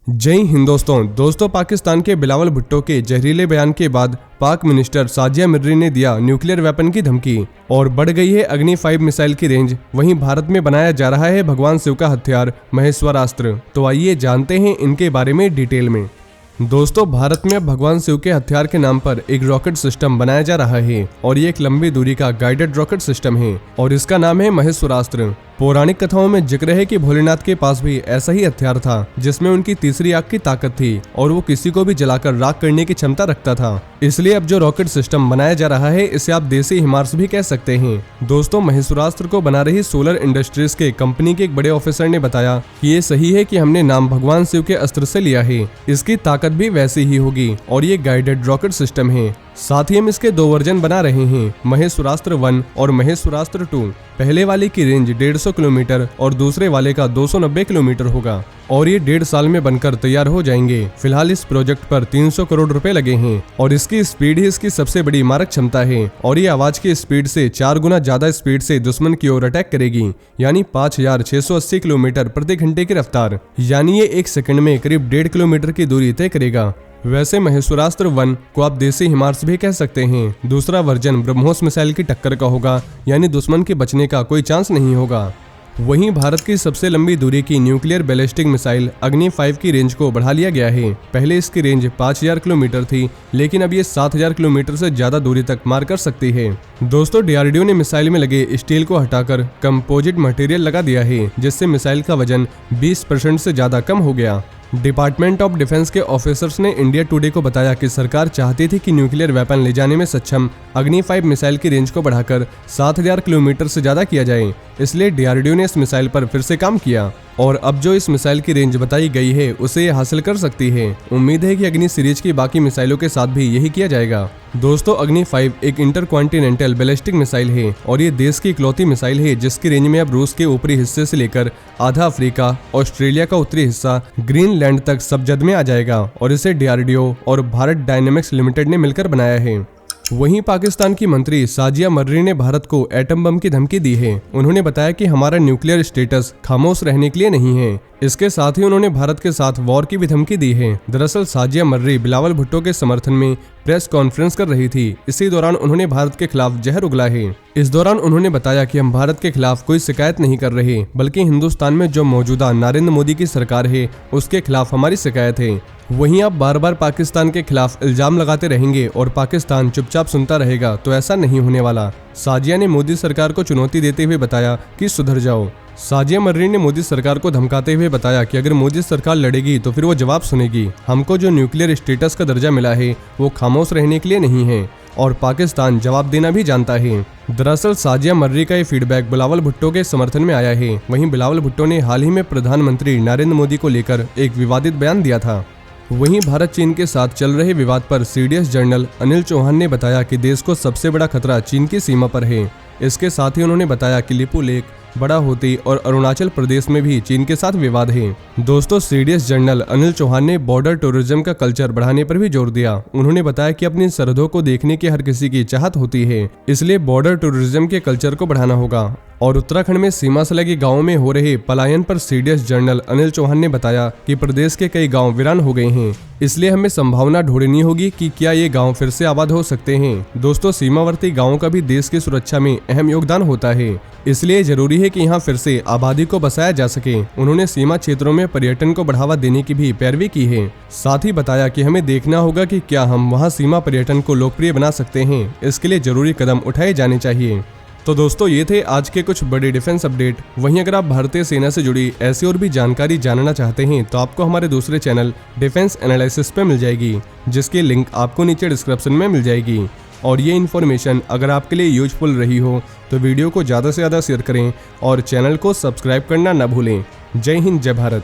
जय हिंद दोस्तों पाकिस्तान के बिलावल भुट्टो के जहरीले बयान के बाद पाक मिनिस्टर साजिया मिर्री ने दिया न्यूक्लियर वेपन की धमकी और बढ़ गई है अग्नि 5 मिसाइल की रेंज। वहीं भारत में बनाया जा रहा है भगवान शिव का हथियार महेश्वरास्त्र। तो आइए जानते हैं इनके बारे में डिटेल में। दोस्तों भारत में अब भगवान शिव के हथियार के नाम पर एक रॉकेट सिस्टम बनाया जा रहा है और ये एक लंबी दूरी का गाइडेड रॉकेट सिस्टम है और इसका नाम है महेश्वरास्त्र। पौराणिक कथाओं में जिक्र है कि भोलेनाथ के पास भी ऐसा ही हथियार था जिसमें उनकी तीसरी आंख की ताकत थी और वो किसी को भी जलाकर राख करने की क्षमता रखता था। इसलिए अब जो रॉकेट सिस्टम बनाया जा रहा है इसे आप देसी हिमार्स भी कह सकते हैं। दोस्तों महेश्वरास्त्र को बना रही सोलर इंडस्ट्रीज के कंपनी के एक बड़े ऑफिसर ने बताया कि ये सही है कि हमने नाम भगवान शिव के अस्त्र से लिया है, इसकी ताकत भी वैसी ही होगी और ये गाइडेड रॉकेट सिस्टम है। साथ ही हम इसके 2 वर्जन बना रहे हैं, महेश्वरास्त्र 1 और महेश्वरास्त्र 2। पहले वाले की रेंज 150 किलोमीटर और दूसरे वाले का 290 किलोमीटर होगा और ये 1.5 साल में बनकर तैयार हो जाएंगे। फिलहाल इस प्रोजेक्ट पर 300 करोड़ रुपए लगे हैं और इसकी स्पीड ही इसकी सबसे बड़ी मारक क्षमता है और ये आवाज की स्पीड से 4 गुना ज्यादा स्पीड से दुश्मन की ओर अटैक करेगी, यानी 5680 किलोमीटर प्रति घंटे की रफ्तार, यानी ये 1 सेकंड में करीब 1.5 किलोमीटर की दूरी तय करेगा। वैसे महेश्वरास्त्र 1 को आप देसी हिमार्स भी कह सकते हैं। दूसरा वर्जन ब्रह्मोस मिसाइल की टक्कर का होगा, यानी दुश्मन के बचने का कोई चांस नहीं होगा। वहीं भारत की सबसे लंबी दूरी की न्यूक्लियर बैलिस्टिक मिसाइल अग्नि 5 की रेंज को बढ़ा लिया गया है। पहले इसकी रेंज 5000 किलोमीटर थी, लेकिन अब ये 7000 किलोमीटर से ज्यादा दूरी तक मार कर सकती है। दोस्तों डीआरडीओ ने मिसाइल में लगे स्टील को हटाकर कंपोजिट मटेरियल लगा दिया है, जिससे मिसाइल का वजन 20% से ज्यादा कम हो गया। डिपार्टमेंट ऑफ डिफेंस के ऑफिसर्स ने इंडिया टुडे को बताया कि सरकार चाहती थी कि न्यूक्लियर वेपन ले जाने में सक्षम अग्नि 5 मिसाइल की रेंज को बढ़ाकर 7000 किलोमीटर से ज्यादा किया जाए, इसलिए डीआरडीओ ने इस मिसाइल पर फिर से काम किया और अब जो इस मिसाइल की रेंज बताई गई है उसे ये हासिल कर सकती है। उम्मीद है कि अग्नि सीरीज की बाकी मिसाइलों के साथ भी यही किया जाएगा। दोस्तों अग्नि 5 एक इंटरकॉन्टिनेंटल बैलिस्टिक मिसाइल है और ये देश की इकलौती मिसाइल है जिसकी रेंज में अब रूस के ऊपरी हिस्से से लेकर आधा अफ्रीका, ऑस्ट्रेलिया का उत्तरी हिस्सा, ग्रीनलैंड तक सब जद में आ जाएगा और इसे डीआरडीओ और भारत डायनेमिक्स लिमिटेड ने मिलकर बनाया है। वहीं पाकिस्तान की मंत्री साजिया मिर्री ने भारत को एटम बम की धमकी दी है। उन्होंने बताया कि हमारा न्यूक्लियर स्टेटस खामोश रहने के लिए नहीं है। इसके साथ ही उन्होंने भारत के साथ वॉर की भी धमकी दी है। दरअसल साजिया मिर्री बिलावल भुट्टो के समर्थन में प्रेस कॉन्फ्रेंस कर रही थी। इसी दौरान उन्होंने भारत के खिलाफ जहर उगला है। इस दौरान उन्होंने बताया कि हम भारत के खिलाफ कोई शिकायत नहीं कर रहे, बल्कि हिंदुस्तान में जो मौजूदा नरेंद्र मोदी की सरकार है उसके खिलाफ हमारी शिकायत है। वहीं आप बार बार पाकिस्तान के खिलाफ इल्जाम लगाते रहेंगे और पाकिस्तान चुपचाप सुनता रहेगा तो ऐसा नहीं होने वाला। साजिया ने मोदी सरकार को चुनौती देते हुए बताया कि सुधर जाओ। साजिया मिर्री ने मोदी सरकार को धमकाते हुए बताया कि अगर मोदी सरकार लड़ेगी तो फिर वो जवाब सुनेगी। हमको जो न्यूक्लियर स्टेटस का दर्जा मिला है वो खामोश रहने के लिए नहीं है और पाकिस्तान जवाब देना भी जानता है। दरअसल साजिया मिर्री का ये फीडबैक बिलावल भुट्टो के समर्थन में आया है। वहीं बिलावल भुट्टो ने हाल ही में प्रधानमंत्री नरेंद्र मोदी को लेकर एक विवादित बयान दिया था। वहीं भारत चीन के साथ चल रहे विवाद पर सीडीएस जनरल अनिल चौहान ने बताया कि देश को सबसे बड़ा खतरा चीन की सीमा पर है। इसके साथ ही उन्होंने बताया कि लिपू लेक, बड़ा होती और अरुणाचल प्रदेश में भी चीन के साथ विवाद है। दोस्तों सीडीएस जनरल अनिल चौहान ने बॉर्डर टूरिज्म का कल्चर बढ़ाने पर भी जोर दिया। उन्होंने बताया कि अपनी सरहदों को देखने की हर किसी की चाहत होती है, इसलिए बॉर्डर टूरिज्म के कल्चर को बढ़ाना होगा। और उत्तराखंड में सीमा से लगे गाँवों में हो रहे पलायन पर सीडीएस जनरल अनिल चौहान ने बताया कि प्रदेश के कई गाँव वीरान हो गए हैं, इसलिए हमें संभावना ढूंढनी होगी कि क्या ये गांव फिर से आबाद हो सकते हैं। दोस्तों सीमावर्ती गांवों का भी देश की सुरक्षा में अहम योगदान होता है, इसलिए जरूरी है कि यहां फिर से आबादी को बसाया जा सके। उन्होंने सीमा क्षेत्रों में पर्यटन को बढ़ावा देने की भी पैरवी की है। साथ ही बताया कि हमें देखना होगा कि क्या हम वहां सीमा पर्यटन को लोकप्रिय बना सकते हैं, इसके लिए जरूरी कदम उठाए जाने चाहिए। तो दोस्तों ये थे आज के कुछ बड़े डिफेंस अपडेट। वहीं अगर आप भारतीय सेना से जुड़ी ऐसी और भी जानकारी जानना चाहते हैं तो आपको हमारे दूसरे चैनल डिफेंस एनालिसिस पे मिल जाएगी, जिसकी लिंक आपको नीचे डिस्क्रिप्शन में मिल जाएगी। और ये इन्फॉर्मेशन अगर आपके लिए यूजफुल रही हो तो वीडियो को ज़्यादा से ज़्यादा शेयर करें और चैनल को सब्सक्राइब करना न भूलें। जय हिंद, जय भारत।